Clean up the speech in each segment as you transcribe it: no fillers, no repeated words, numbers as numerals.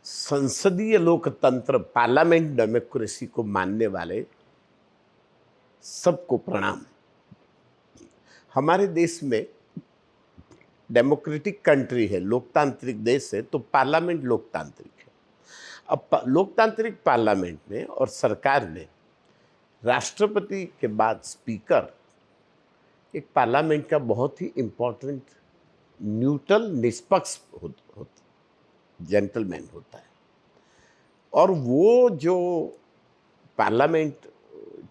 संसदीय लोकतंत्र parliament democracy को मानने वाले सबको प्रणाम। हमारे देश में डेमोक्रेटिक कंट्री है, लोकतांत्रिक देश है, तो पार्लियामेंट लोकतांत्रिक है। अब लोकतांत्रिक पार्लियामेंट में और सरकार में राष्ट्रपति के बाद स्पीकर एक पार्लियामेंट का बहुत ही इम्पोर्टेंट न्यूट्रल निष्पक्ष जेंटलमैन होता है। और वो जो पार्लियामेंट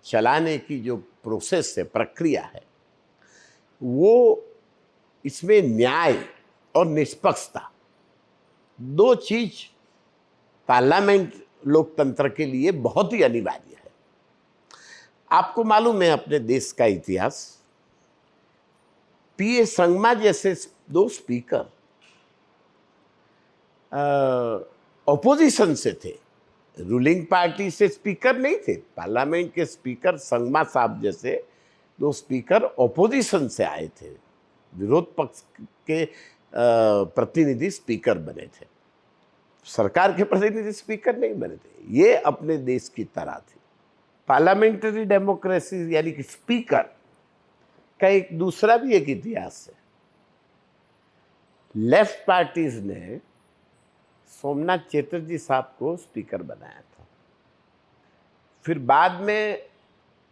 चलाने की जो प्रोसेस है, प्रक्रिया है, वो इसमें न्याय और निष्पक्षता दो चीज पार्लियामेंट लोकतंत्र के लिए बहुत ही अनिवार्य है। आपको मालूम है अपने देश का इतिहास, पीए संगमा जैसे दो स्पीकर ऑपोजिशन से थे, रूलिंग पार्टी से स्पीकर नहीं थे। पार्लियामेंट के स्पीकर संगमा साहब जैसे दो स्पीकर ऑपोजिशन से आए थे, विरोध पक्ष के प्रतिनिधि स्पीकर बने थे, सरकार के प्रतिनिधि स्पीकर नहीं बने थे। ये अपने देश की तरह थी। पार्लियामेंट्री डेमोक्रेसी यानी कि स्पीकर का एक दूसरा भी एक इतिहास है। लेफ्ट पार्टीज ने सोमनाथ चटर्जी साहब को स्पीकर बनाया था। फिर बाद में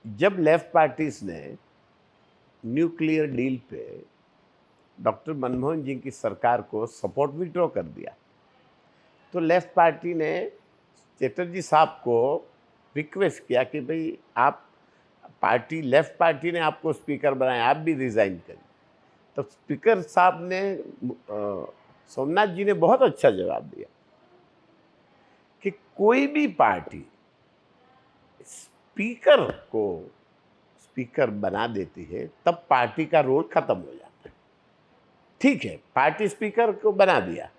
जब लेफ्ट पार्टीज ने न्यूक्लियर डील पे डॉक्टर मनमोहन जी की सरकार को सपोर्ट विड्रॉ कर दिया, तो लेफ्ट पार्टी ने चटर्जी साहब को रिक्वेस्ट किया कि भाई आप पार्टी, लेफ्ट पार्टी ने आपको स्पीकर बनाया, आप भी रिजाइन करिए। तो स्पीकर साहब ने सोमनाथ जी ने बहुत अच्छा जवाब दिया कि कोई भी पार्टी स्पीकर को स्पीकर बना देती है तब पार्टी का रोल खत्म हो जाता है। ठीक है, पार्टी स्पीकर को बना दिया,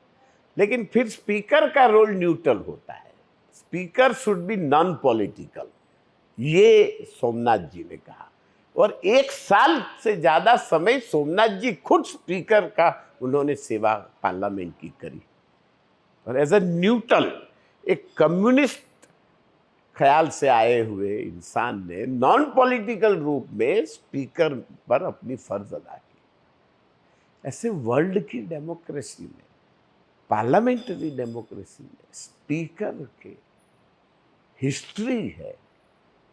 लेकिन फिर स्पीकर का रोल न्यूट्रल होता है। Speaker should be non political, ये सोमनाथ जी ने कहा। और 1 साल से ज्यादा समय सोमनाथ जी खुद स्पीकर का उन्होंने सेवा पार्लियामेंट की करी। और एज ए न्यूट्रल, एक कम्युनिस्ट ख्याल से आए हुए इंसान ने नॉन पॉलिटिकल रूप में स्पीकर पर अपनी फर्ज अदा की। ऐसे वर्ल्ड की डेमोक्रेसी में, पार्लियामेंट्री डेमोक्रेसी में स्पीकर के हिस्ट्री है,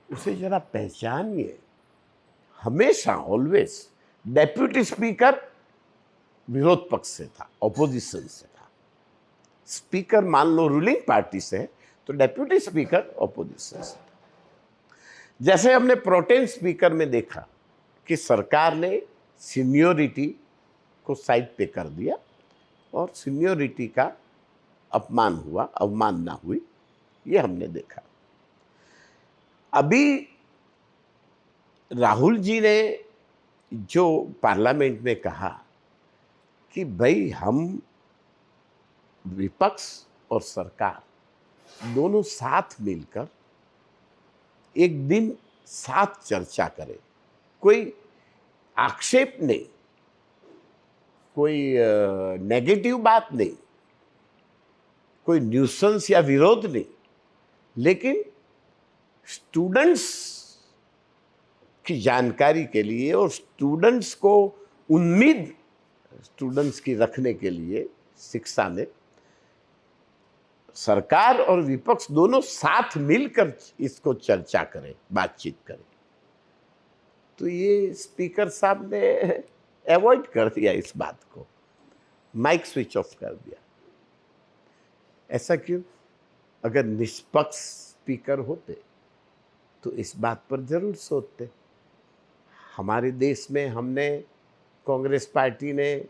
उसे जरा पहचानिए। हमेशा ऑलवेज डेप्यूटी स्पीकर विरोध पक्ष से था, ऑपोजिशन से था। स्पीकर मान लो रूलिंग पार्टी से है तो डेप्यूटी स्पीकर ऑपोजिशन से था। जैसे हमने प्रोटेम स्पीकर में देखा कि सरकार ने सीनियोरिटी को साइड पे कर दिया और सीनियोरिटी का अपमान हुआ, अवमानना हुई, ये हमने देखा। अभी राहुल जी ने जो पार्लियामेंट में कहा कि भाई हम विपक्ष और सरकार दोनों साथ मिलकर एक दिन साथ चर्चा करें, कोई आक्षेप नहीं, कोई नेगेटिव बात नहीं, कोई न्यूसेंस या विरोध नहीं, लेकिन स्टूडेंट्स की जानकारी के लिए और स्टूडेंट्स को उम्मीद स्टूडेंट्स की रखने के लिए शिक्षा में सरकार और विपक्ष दोनों साथ मिलकर इसको चर्चा करें, बातचीत करें। तो ये स्पीकर साहब ने अवॉइड कर दिया इस बात को, माइक स्विच ऑफ कर दिया। ऐसा क्यों? अगर निष्पक्ष स्पीकर होते तो इस बात पर जरूर सोचते। हमारे देश में हमने, कांग्रेस पार्टी ने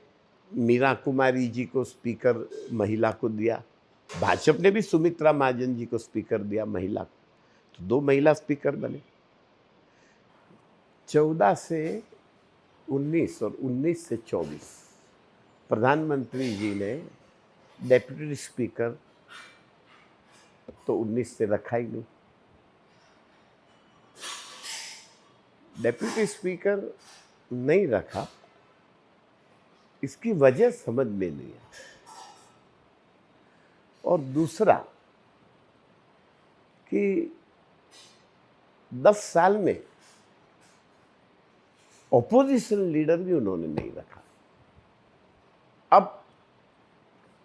मीरा कुमारी जी को स्पीकर महिला को दिया, भाजपा ने भी सुमित्रा महाजन जी को स्पीकर दिया महिला को, तो 2 महिला स्पीकर बने। 14 से 19 और 19 से 24 प्रधानमंत्री जी ने डेप्यूटी स्पीकर तो 19 से रखा ही नहीं। डेप्यूटी स्पीकर नहीं रखा, इसकी वजह समझ में नहीं आई। और दूसरा कि 10 साल में ऑपोजिशन लीडर भी उन्होंने नहीं रखा। अब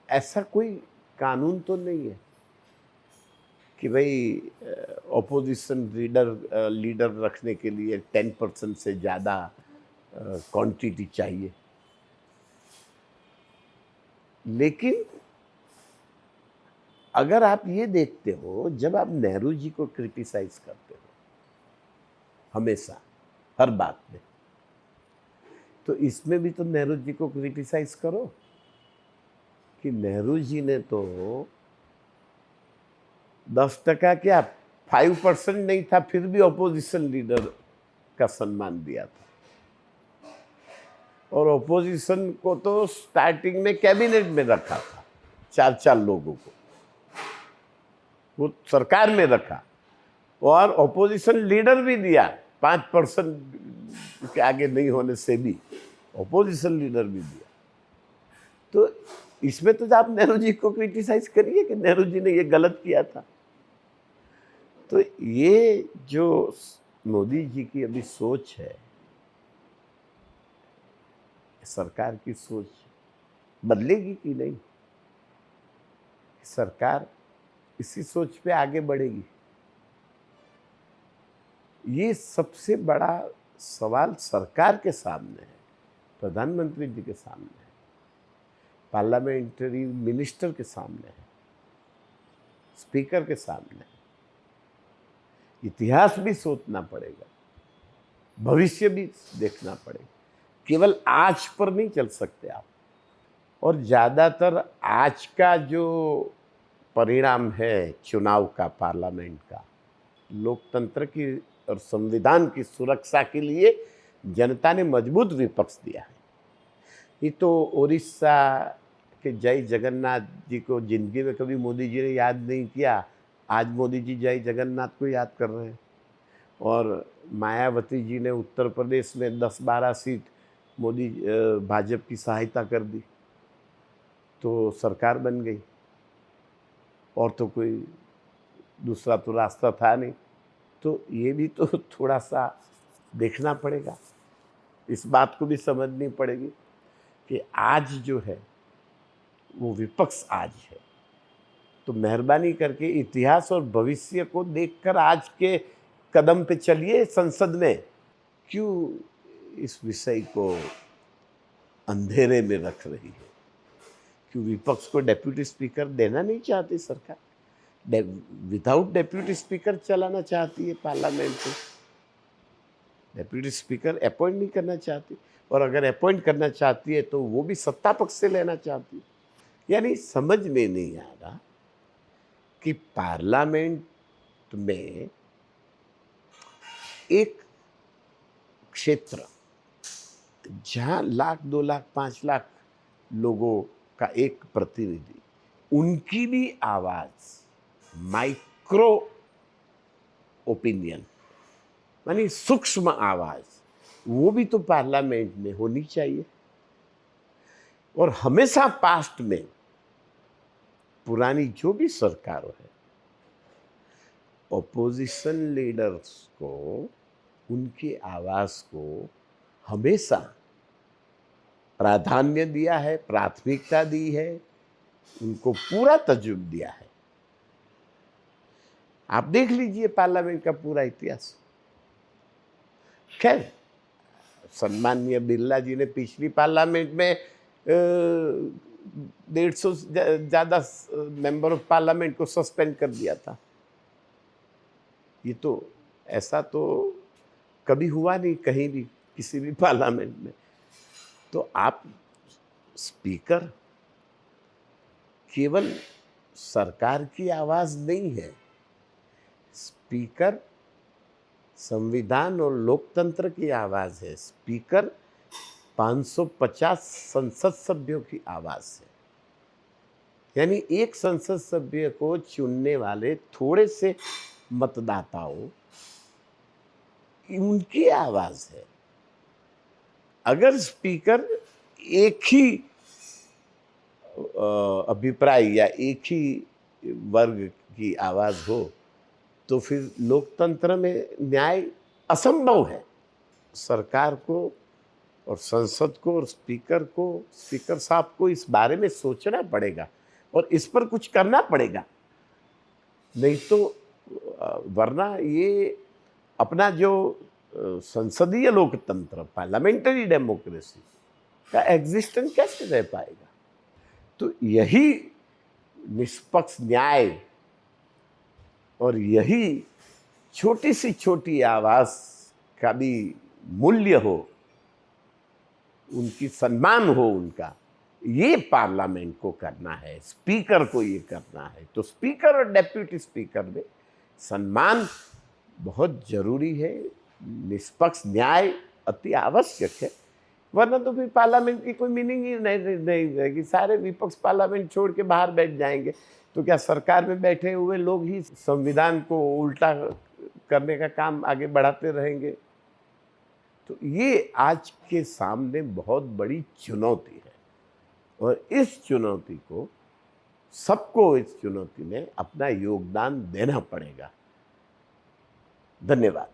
ऐसा कोई कानून तो नहीं है कि भाई ऑपोजिशन लीडर रखने के लिए 10% से ज़्यादा क्वांटिटी चाहिए। लेकिन अगर आप ये देखते हो, जब आप नेहरू जी को क्रिटिसाइज करते हो हमेशा हर बात में, तो इसमें भी तो नेहरू जी को क्रिटिसाइज करो कि नेहरू जी ने तो 10% क्या 5% नहीं था, फिर भी ऑपोजिशन लीडर का सम्मान दिया था। और ऑपोजिशन को तो स्टार्टिंग में कैबिनेट में रखा था, 4-4 लोगों को वो सरकार में रखा, और ऑपोजिशन लीडर भी दिया 5% के आगे नहीं होने से भी ऑपोजिशन लीडर भी दिया। तो इसमें तो आप नेहरू जी को क्रिटिसाइज करिए कि नेहरू जी ने ये गलत किया था। तो ये जो मोदी जी की अभी सोच है, सरकार की सोच बदलेगी कि नहीं? सरकार इसी सोच पे आगे बढ़ेगी? ये सबसे बड़ा सवाल सरकार के सामने है, प्रधानमंत्री जी के सामने है, पार्लियामेंट्री मिनिस्टर के सामने है, स्पीकर के सामने है। इतिहास भी सोचना पड़ेगा, भविष्य भी देखना पड़ेगा। केवल आज पर नहीं चल सकते आप। और ज़्यादातर आज का जो परिणाम है चुनाव का, पार्लियामेंट का, लोकतंत्र की और संविधान की सुरक्षा के लिए जनता ने मजबूत विपक्ष दिया है। ये तो उड़ीसा के जय जगन्नाथ जी को जिंदगी में कभी मोदी जी ने याद नहीं किया, आज मोदी जी जय जगन्नाथ को याद कर रहे हैं। और मायावती जी ने उत्तर प्रदेश में 10-12 सीट मोदी भाजपा की सहायता कर दी, तो सरकार बन गई, और तो कोई दूसरा तो रास्ता था नहीं। तो ये भी तो थोड़ा सा देखना पड़ेगा, इस बात को भी समझनी पड़ेगी कि आज जो है वो विपक्ष आज है। तो मेहरबानी करके इतिहास और भविष्य को देखकर आज के कदम पे चलिए संसद में। क्यों इस विषय को अंधेरे में रख रही है? क्यों विपक्ष को डेप्यूटी स्पीकर देना नहीं चाहती सरकार? विदाउट डेप्यूटी स्पीकर चलाना चाहती है पार्लियामेंट को, डेप्यूटी स्पीकर अपॉइंट नहीं करना चाहती, और अगर अपॉइंट करना चाहती है तो वो भी सत्ता पक्ष से लेना चाहती है। यानी समझ में नहीं आ रहा कि पार्लियामेंट में एक क्षेत्र जहाँ 1 लाख, 2 लाख, 5 लाख लोगों का एक प्रतिनिधि, उनकी भी आवाज़, माइक्रो ओपिनियन मानी सूक्ष्म आवाज़, वो भी तो पार्लियामेंट में होनी चाहिए। और हमेशा पास्ट में पुरानी जो भी सरकार है, ऑपोजिशन लीडर्स को, उनकी आवाज़ को हमेशा प्राधान्य दिया है, प्राथमिकता दी है, उनको पूरा तजुर्बा दिया है। आप देख लीजिए पार्लियामेंट का पूरा इतिहास। खैर, सम्माननीय बिरला जी ने पिछली पार्लियामेंट में 150 ज़्यादा मेंबर ऑफ पार्लियामेंट को सस्पेंड कर दिया था। ये तो ऐसा तो कभी हुआ नहीं कहीं भी, किसी भी पार्लियामेंट में। तो आप स्पीकर केवल सरकार की आवाज़ नहीं है, स्पीकर संविधान और लोकतंत्र की आवाज़ है, स्पीकर 550 संसद सभ्यों की आवाज़ है। यानी एक संसद सभ्य को चुनने वाले थोड़े से मतदाताओं, उनकी आवाज़ है। अगर स्पीकर एक ही अभिप्राय या एक ही वर्ग की आवाज़ हो तो फिर लोकतंत्र में न्याय असंभव है। सरकार को और संसद को और स्पीकर साहब को इस बारे में सोचना पड़ेगा और इस पर कुछ करना पड़ेगा। नहीं तो वरना ये अपना जो संसदीय लोकतंत्र, पार्लियामेंट्री डेमोक्रेसी का एग्जिस्टेंस कैसे रह पाएगा। तो यही निष्पक्ष न्याय और यही छोटी सी छोटी आवाज़ का भी मूल्य हो, उनकी सम्मान हो उनका, ये पार्लियामेंट को करना है, स्पीकर को ये करना है। तो स्पीकर और डेप्यूटी स्पीकर में सम्मान बहुत जरूरी है, निष्पक्ष न्याय अति आवश्यक है, वरना तो फिर पार्लियामेंट की कोई मीनिंग ही नहीं रहेगी। सारे विपक्ष पार्लियामेंट छोड़ के बाहर बैठ जाएंगे तो क्या सरकार में बैठे हुए लोग ही संविधान को उल्टा करने का काम आगे बढ़ाते रहेंगे। तो ये आज के सामने बहुत बड़ी चुनौती है और इस चुनौती को सबको इस चुनौती में अपना योगदान देना पड़ेगा। धन्यवाद।